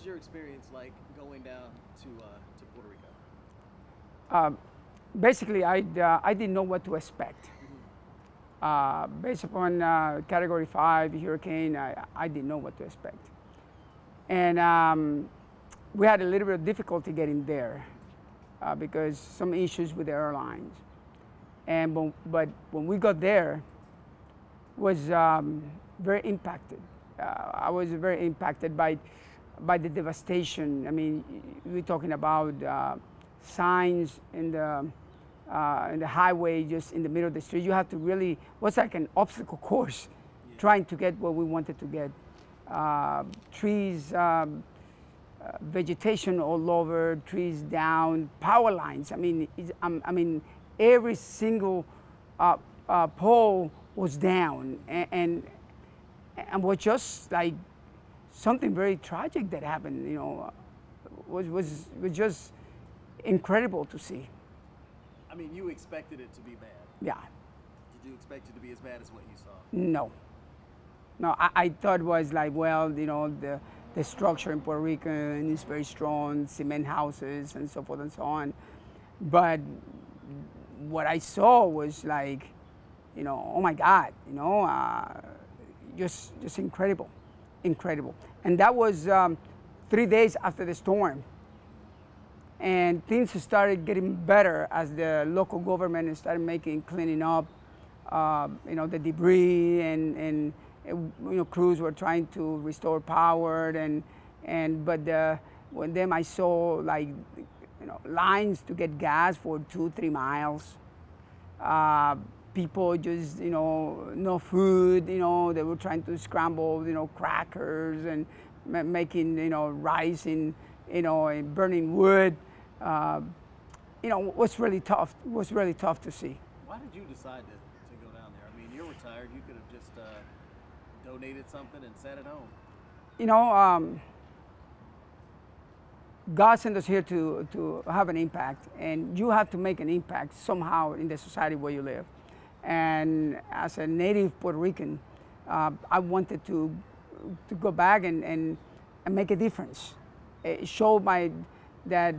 was your experience like going down to Puerto Rico? Basically, I didn't know what to expect. Based upon Category 5 hurricane, I didn't know what to expect. And we had a little bit of difficulty getting there because some issues with the airlines. But when we got there, was very impacted. I was very impacted by the devastation. I mean, we're talking about signs in the highway, just in the middle of the street. You have to really, what's like an obstacle course, trying to get what we wanted to get. Trees, vegetation all over, trees down, power lines. I mean, every single pole was down, and was just like something very tragic that happened. You know, was just incredible to see. I mean, you expected it to be bad. Yeah. Did you expect it to be as bad as what you saw? No. No, I thought it was like, well, you know, the structure in Puerto Rico is very strong, cement houses and so forth and so on. But what I saw was like, you know, oh my God, you know, just incredible, incredible. And that was 3 days after the storm. And things started getting better as the local government started cleaning up, you know, the debris, and you know, crews were trying to restore power, but when then I saw, like, you know, lines to get gas for 2-3 miles. People just, you know, no food, you know, they were trying to scramble, you know, crackers and making, you know, rice in, you know, and burning wood. You know, it was really tough. It was really tough to see. Why did you decide to go down there? I mean, you're retired. You could have just donated something and sat at home. You know, God sent us here to have an impact, and you have to make an impact somehow in the society where you live. And as a native Puerto Rican, I wanted to go back and make a difference. Show that,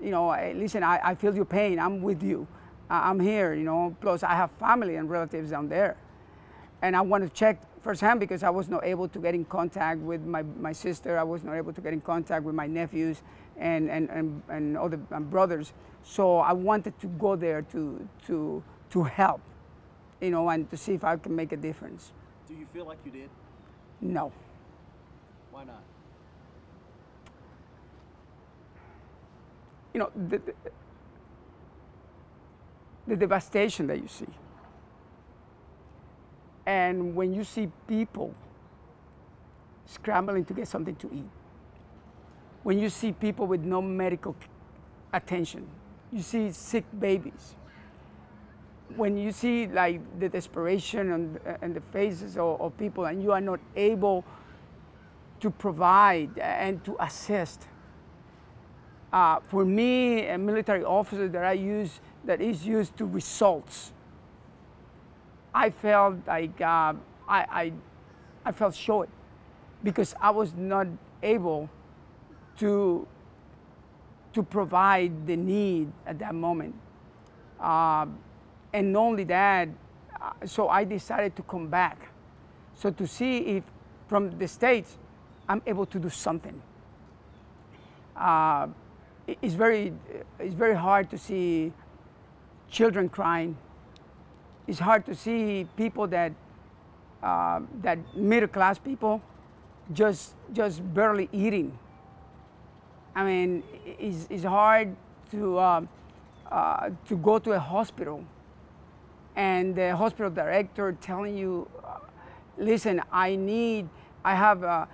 you know, listen, I feel your pain. I'm with you. I'm here, you know. Plus, I have family and relatives down there. And I want to check firsthand because I was not able to get in contact with my sister. I was not able to get in contact with my nephews and other brothers. So I wanted to go there to help, you know, and to see if I can make a difference. Do you feel like you did? No. Why not? You know, the devastation that you see. And when you see people scrambling to get something to eat, when you see people with no medical attention, you see sick babies, when you see like the desperation on the faces of people, and you are not able to provide and to assist. For me, a military officer that is used to results, I felt like I felt short because I was not able to provide the need at that moment. And not only that, so I decided to come back. So to see if from the States, I'm able to do something. It's very hard to see children crying. It's hard to see people that middle class people just barely eating. I mean, it's hard to go to a hospital and the hospital director telling you, listen, I have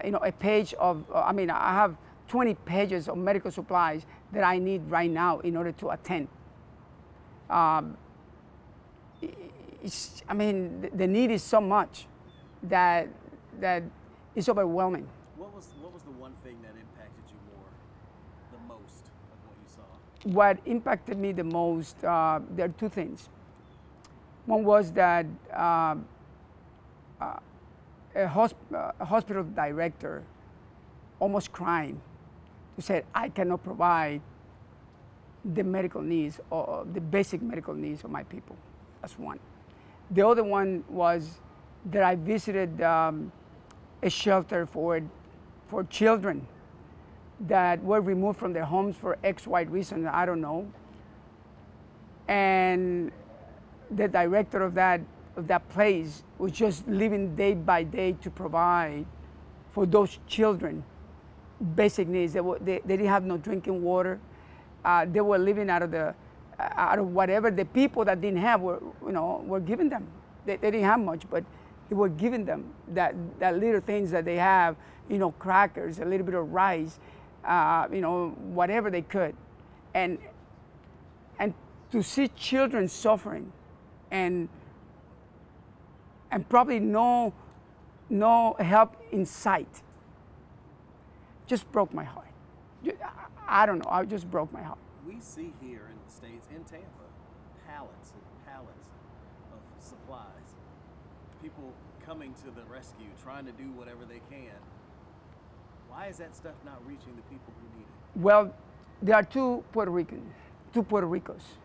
you know, a page of, I have 20 pages of medical supplies that I need right now in order to attend. I mean, the need is so much that it's overwhelming. What was the one thing that impacted you the most of what you saw? What impacted me the most, there are two things. One was that a hospital director almost crying, who said, I cannot provide the medical needs or the basic medical needs of my people. That's one. The other one was that I visited a shelter for children that were removed from their homes for X, Y reason, I don't know. And the director of that place was just living day by day to provide for those children basic needs. They didn't have no drinking water. They were living out of whatever the people that didn't have were giving them. They didn't have much, but they were giving them that little things that they have, crackers, a little bit of rice, whatever they could. And to see children suffering and probably no help in sight just broke my heart. I don't know, I just broke my heart. We see here in the States, in Tampa, pallets and pallets of supplies. People coming to the rescue, trying to do whatever they can. Why is that stuff not reaching the people who need it? Well, there are two Puerto Ricos.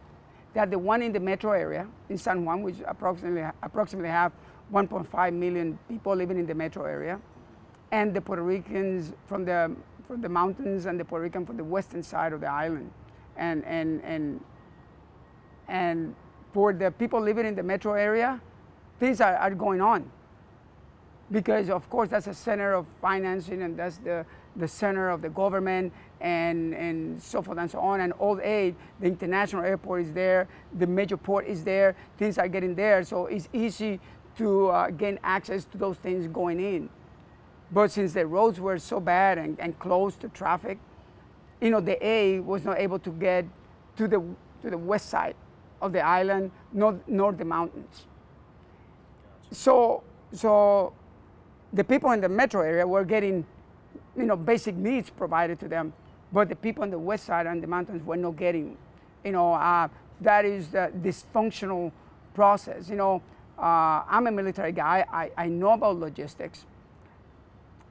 They are the one in the metro area in San Juan, which approximately have 1.5 million people living in the metro area, and the Puerto Ricans from the mountains and the Puerto Rican from the western side of the island. And for the people living in the metro area, things are going on. Because of course that's a center of financing, and that's the center of the government, and so forth and so on. And old aid, the international airport is there, the major port is there, things are getting there, so it's easy to gain access to those things going in. But since the roads were so bad and closed to traffic, the aid was not able to get to the west side of the island, nor the mountains. So the people in the metro area were getting, basic needs provided to them, but the people on the west side and the mountains were not getting. That is the dysfunctional process. I'm a military guy. I know about logistics,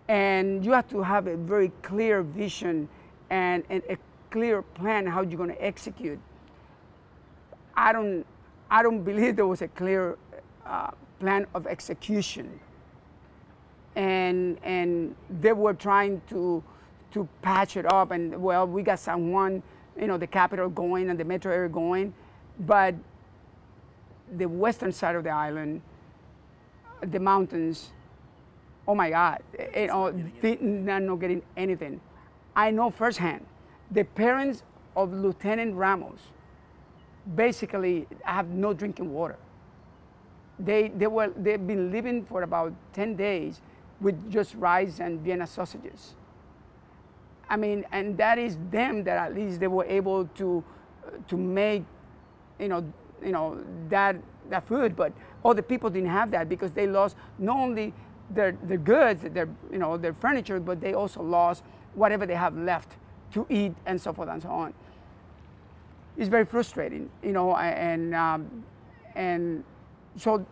and you have to have a very clear vision and a clear plan how you're going to execute. I don't believe there was a clear plan of execution. And they were trying to patch it up, and well, we got San Juan, the capital going and the metro area going, but the western side of the island, the mountains, oh my God, they're not getting anything. I know firsthand, the parents of Lieutenant Ramos basically have no drinking water. They've been living for about 10 days with just rice and Vienna sausages. I mean, and that is them that at least they were able to make, that food, but other people didn't have that because they lost not only their goods, their furniture, but they also lost whatever they have left to eat and so forth and so on. It's very frustrating, and so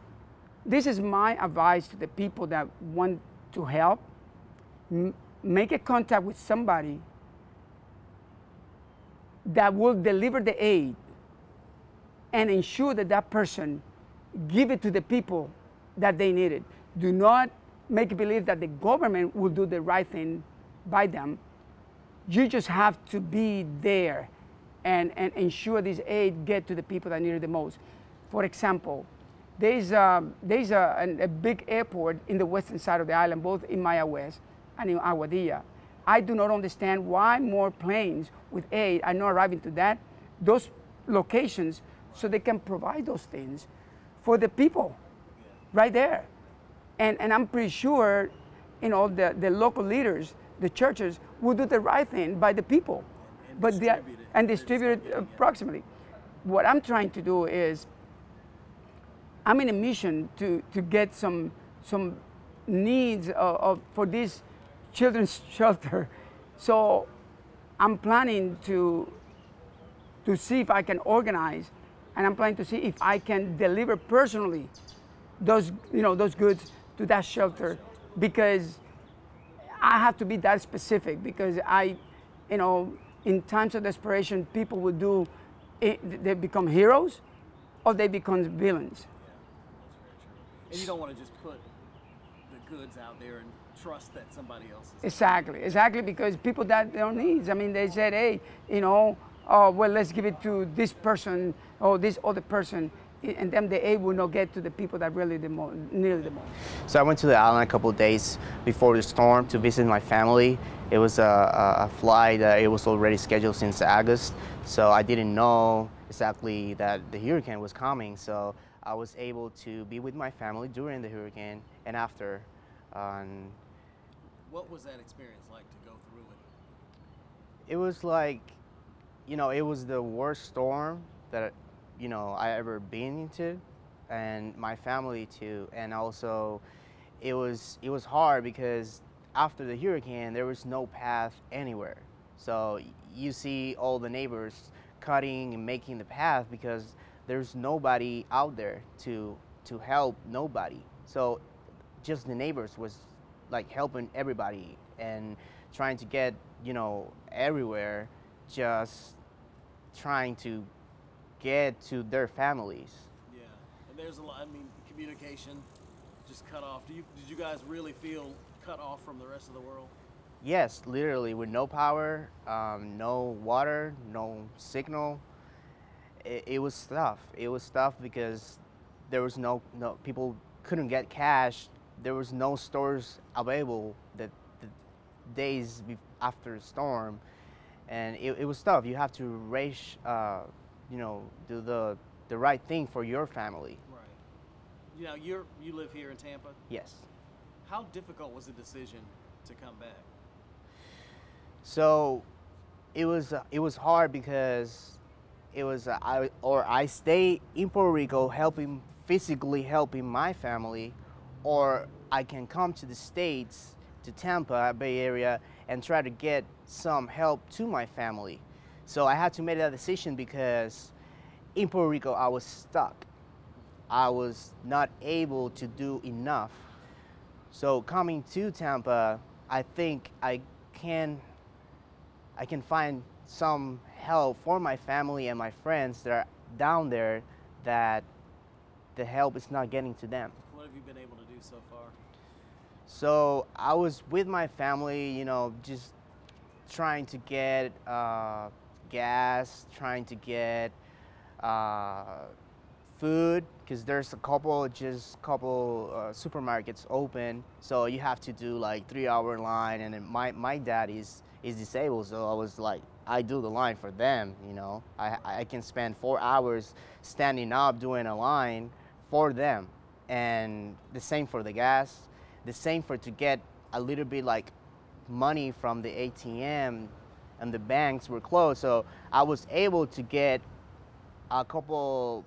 this is my advice to the people that want to help. Make a contact with somebody that will deliver the aid and ensure that that person give it to the people that they need it. Do not make believe that the government will do the right thing by them. You just have to be there and ensure this aid get to the people that need it the most. For example, there's a big airport in the western side of the island, both in Maya West and in Aguadilla. I do not understand why more planes with aid are not arriving to those locations so they can provide those things for the people right there. And I'm pretty sure, the local leaders, the churches, will do the right thing by the people, and distribute it approximately. What I'm trying to do is, I'm in a mission to get some needs for this children's shelter. So I'm planning to see if I can organize, and I'm planning to see if I can deliver personally those goods to that shelter, because I have to be that specific because you know, in times of desperation, people will do, they become heroes or they become villains. Yeah, that's very true. And you don't want to just put the goods out there and trust that somebody else is. Exactly, because people that don't need. I mean, they said, hey, you know, oh, well, let's give it to this person or this other person, and then they will not get to the people that really need it the most. So I went to the island a couple of days before the storm to visit my family. It was a flight that it was already scheduled since August, so I didn't know exactly that the hurricane was coming. So I was able to be with my family during the hurricane and after. What was that experience like to go through it? It was like, you know, it was the worst storm that, you know, I ever been into, and my family too. And also, it was hard because after the hurricane, there was no path anywhere. So you see all the neighbors cutting and making the path because there's nobody out there to help nobody. So just the neighbors was like helping everybody and trying to get, you know, everywhere, just trying to get to their families. Yeah, and there's a lot. I mean, communication just cut off. Did you guys really feel cut off from the rest of the world? Yes, literally, with no power, no water, no signal. It was tough. It was tough because there was no people couldn't get cash. There was no stores available the days after the storm, and it was tough. You have to raise, you know, do the right thing for your family. Right. You know, you live here in Tampa. Yes. How difficult was the decision to come back? So it was hard because it was I stay in Puerto Rico physically helping my family, or I can come to the States, to Tampa Bay Area, and try to get some help to my family. So I had to make that decision because in Puerto Rico I was stuck. I was not able to do enough. So coming to Tampa, I think I can find some help for my family and my friends that are down there that the help is not getting to them. What have you been able to do so far? So I was with my family, you know, just trying to get gas, trying to get food, because there's a couple supermarkets open, so you have to do like 3-hour line, and then my dad is disabled, so I was like, I do the line for them, you know. I can spend 4 hours standing up doing a line for them, and the same for the gas, the same for to get a little bit like money from the ATM, and the banks were closed, so I was able to get a couple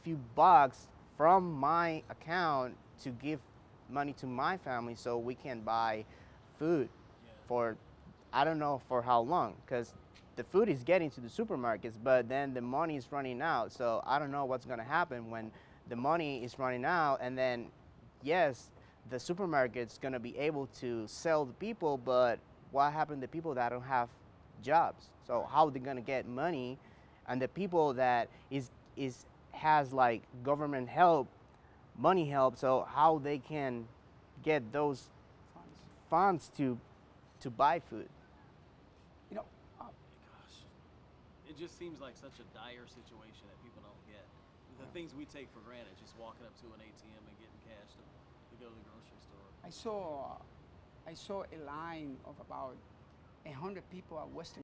few bucks from my account to give money to my family so we can buy food for I don't know for how long, because the food is getting to the supermarkets, but then the money is running out. So I don't know what's going to happen when the money is running out, and then yes, the supermarket's going to be able to sell the people, but what happened to people that don't have jobs? So how are they going to get money? And the people that has like government help, money help, so how they can get those funds to buy food? You know, Gosh, it just seems like such a dire situation that people don't get. The things we take for granted, just walking up to an ATM and getting cash to go to the grocery store. I saw a line of about 100 people at Western